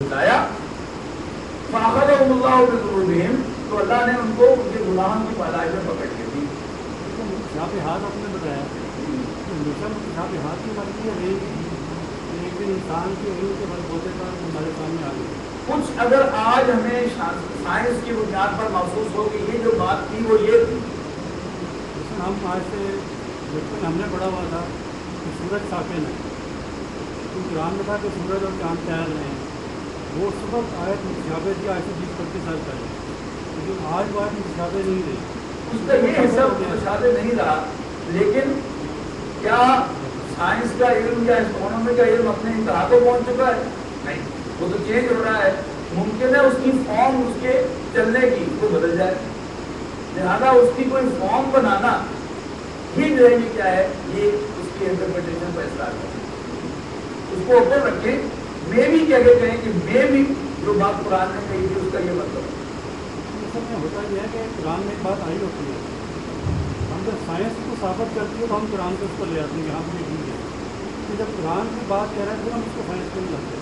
بتایا فَأَخَذَهُمُ اللَّهُ بِذُنُوبِهِمْ، تو اللہ نے ان کو ان کے گناہوں کی پالائش میں پکڑ کے دی. متشابہات آپ نے بتایا ہمیشہ متشابہات کی مرضی ہے ایک دن انسان کے علم کے بل بوتے پر ہمارے سامنے آ گئی. کچھ اگر آج ہمیں سائنس کی بنیاد پر محسوس ہو کہ یہ جو بات تھی وہ یہ تھی. ہم آج سے بچپن ہم نے پڑھا ہوا تھا کہ سورج ساکن ہے، تو قرآن میں تھا کہ سورج اور چاند تیر رہے ہیں. وہ اس وقت آیت متشابہ تھی آج سے 20-25 سال پہلے، لیکن آج وہ آیت متشابہ نہیں رہی. اس کا یہ حصہ متشابہ نہیں رہا، لیکن کیا سائنس کا علم یا اسٹرونومی کا علم اپنے انتہا کو پہنچ چکا ہے؟ نہیں، وہ تو چینج ہو رہا ہے. ممکن ہے اس کی فارم اس کے چلنے کی وہ بدل جائے، لہذا اس کی کوئی فارم بنانا یہ جو ہے یہ کیا ہے، یہ اس کی انٹرپریٹیشن کا اصرار ہے. اس کو اوپر رکھیں، میں بھی کیا کہیں کہ میں بھی جو بات قرآن نے کہی تھی اس کا یہ مطلب ہے. اصل میں ہوتا یہ ہے کہ قرآن میں ایک بات آئی ہوتی ہے، ہم جب سائنس کو ثابت کرتی ہے تو ہم قرآن کو اس پر لے آتے ہیں کہ ہم یہ ٹھیک ہے. کہ جب قرآن کی بات کہہ رہے ہیں تو ہم اس کو سائنس کو نہیں لاتے.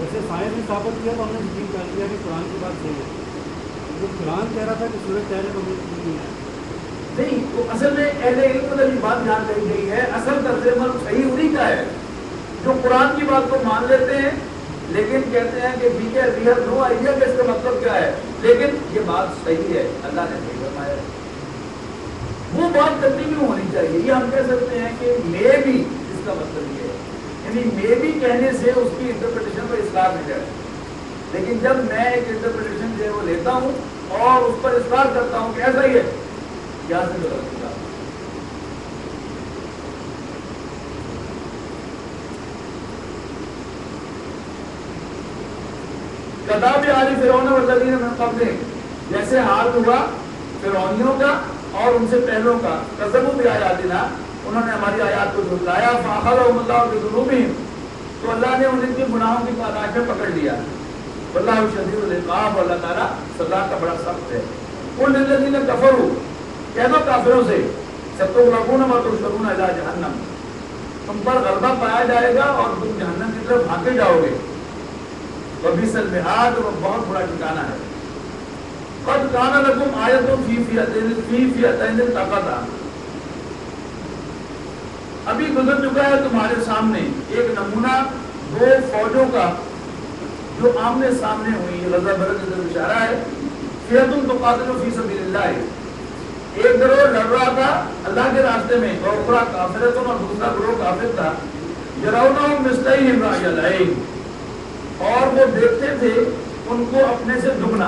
ویسے سائنس نے ثابت کیا تو ہم نے یقین کر لیا کہ قرآن کی بات صحیح ہے. جو قرآن کہہ رہا تھا کہ سورج تیرے تو ہمیں یقین نہیں آیا. نہیں، تو اصل میں اہل علم کو یہ بات جان رہی گئی ہے، اصل ترجمہ صحیح انہیں کا ہے جو قرآن کی بات کو مان لیتے ہیں لیکن کہتے ہیں کہ ٹھیک ہے وی ہیو نو آئیڈیا کہ اس کا مطلب کیا ہے، لیکن یہ بات صحیح ہے، اللہ نے صحیح فرمایا ہے. وہ بات کنٹینیو ہونی چاہیے. یہ ہم کہہ سکتے ہیں کہ میں بھی اس کا مطلب یہ ہے، یعنی میں بھی کہنے سے اس کی انٹرپریٹیشن پر اصرار نہیں جائے. لیکن جب میں ایک انٹرپریٹیشن جو ہے وہ لیتا ہوں اور اس پر اصرار کرتا ہوں کہ ایسا ہی ہے، یہاں سے غلط ہوگا. کتاب آل فرعون والذین من قبلہم، جیسے حال ہوا فرعونیوں کا اور ان سے پہلوں کا. کذبوا بآیاتنا، انہوں نے ہماری آیات کو جھٹلایا. فأخذہم اللہ بذنوبہم، تو اللہ نے ان کے گناہوں کی پاداش میں پکڑ لیا. واللہ شدید العقاب، اللہ تعالیٰ سزا کا بڑا سخت ہے. قل للذین کفروا، کہہ دو کافروں سے، ستغلبون وتحشرون الی جہنم، تم پر غلبہ پایا جائے گا اور تم جہنم کی طرف بھاگے جاؤ گے. وبئس المہاد، اور بہت بڑا ٹھکانہ ہے. قد کان لکم آیۃ فی فئتین التقطا، ابھی گزر چکا ہے تمہارے سامنے ایک نمونہ دو فوجوں کا جو آمنے سامنے ہوئی. غزوہ بدر کی طرف اشارہ ہے. فئۃ تقاتل فی سبیل اللہ، ایک گروہ لڑ رہا تھا اللہ کے راستے میں، اور اخرى کافرۃ، اور دوسرا گروہ کافر تھا. یرونہم مثلیہم رأی العین، اور وہ دیکھتے تھے ان کو اپنے سے دگنا.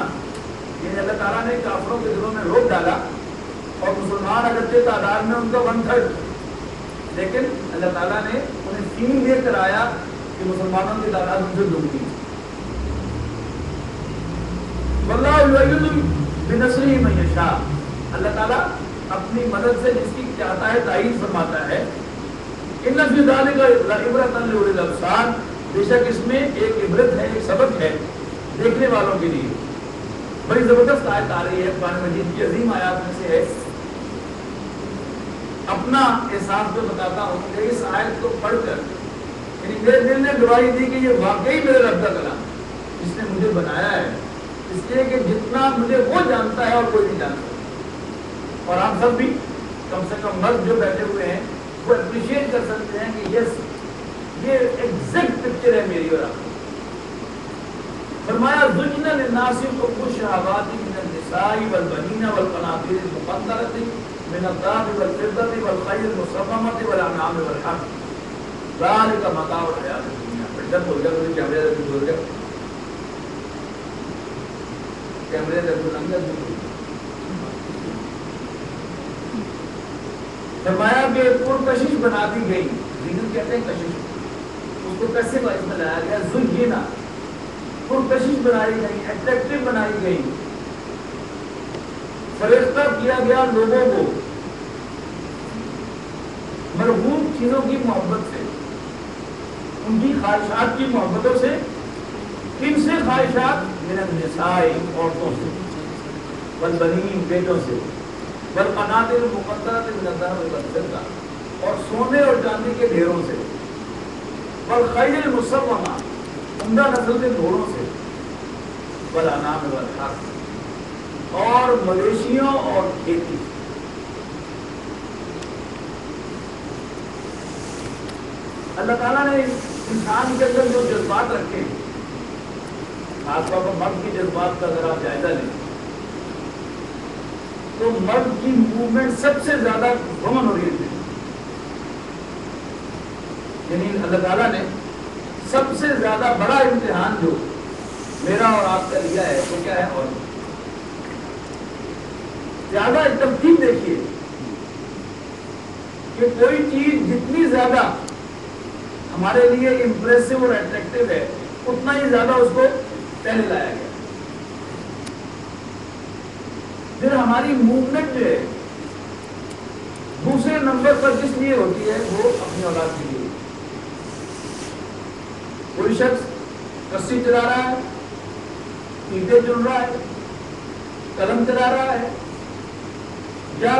یعنی اللہ تعالیٰ نے کافروں کے دلوں میں روک ڈالا اور مسلمان اگرچہ تعداد میں ان کا 1/3، لیکن اللہ تعالیٰ نے انہیں فیل دے کر آیا کہ مسلمانوں کی تعداد ان سے دگنی. واللہ یؤید بنصرہ من یشاء، اللہ تعالیٰ اپنی مدد سے جس کی چاہتا ہے تائید فرماتا ہے. ان فی ذلک لعبرۃ لاولی الابصار، بے شک اس میں ایک عبرت ہے، ایک سبق ہے دیکھنے والوں کے لیے. بڑی زبردست آیت آ رہی ہے قرآن مجید کی، عظیم آیات میں سے ہے. اپنا احساس جو بتاتا ہوں کہ اس آیت کو پڑھ کر یعنی میرے دل نے گواہی دی کہ یہ واقعی میرے رب کا کلام، جس نے مجھے بنایا ہے. اس لیے کہ جتنا مجھے وہ جانتا ہے اور کوئی نہیں جانتا. اور آپ سب بھی کم سے کم مرد جو بیٹھے ہوئے ہیں وہ اپریشیٹ کر سکتے ہیں کہ یس یہ ایگزیکٹ پکچر ہے میری اور آپ. فرمایا زُيِّنَ لِلنَّاسِ حُبُّ الشَّهَوَاتِ مِنَ النِّسَاءِ وَالْبَنِينَ وَالْقَنَاطِيرِ الْمُقَنطَرَةِ مِنَ الذَّهَبِ وَالْفِضَّةِ وَالْخَيْلِ الْمُسَوَّمَةِ وَالْأَنْعَامِ وَالْحَرْثِ ذَلِكَ مَتَاعُ الْحَيَاةِ الدُّنْيَا. جب بول گیا مجھے کیمرے سے بول گیا، کیمرے سے بول گیا. فرمایا کہ پرکشش بنا دی گئی، زینت کہتے ہیں کشش، اس کو کیسے باعث میں لایا گیا. زُيِّنَ، پرکشش بنائی گئی، اٹریکٹیو بنائی گئی، فریفتہ کیا گیا لوگوں کو مرغوب چیزوں کی محبت سے، ان کی خواہشات کی محبتوں سے. کن سے خواہشات؟ من النساء، عورتوں سے، والبنین، بیٹوں سے، والقناطر المقنطرۃ من الذهب والفضة، اور سونے اور چاندی کے ڈھیروں سے، والخیل المسومہ، عمدہ نسل کے گھوڑوں سے، والانعام والحرث، اور مویشیوں اور کھیتی. اللہ تعالیٰ نے انسان کے اندر جو جذبات رکھے ہیں، خاص طور پر مرد کے جذبات کا اگر آپ جائزہ لیں تو مرد کی موومنٹ سب سے زیادہ وومن اورینٹڈ ہے. یعنی اللہ تعالیٰ نے سب سے زیادہ بڑا امتحان جو میرا اور آپ کا لیا ہے وہ کیا ہے؟ اور زیادہ ترتیب دیکھیے کہ کوئی چیز جتنی زیادہ ہمارے لیے امپریسو اور اٹریکٹیو ہے اتنا ہی زیادہ اس کو پہلے لایا گیا. پھر ہماری موومنٹ جو ہے دوسرے نمبر پر کس لیے ہوتی ہے؟ وہ اپنی اولاد کے لیے. کوئی شخص رسی چلا رہا ہے، اینٹیں چن رہا ہے، قلم چلا رہا ہے، یا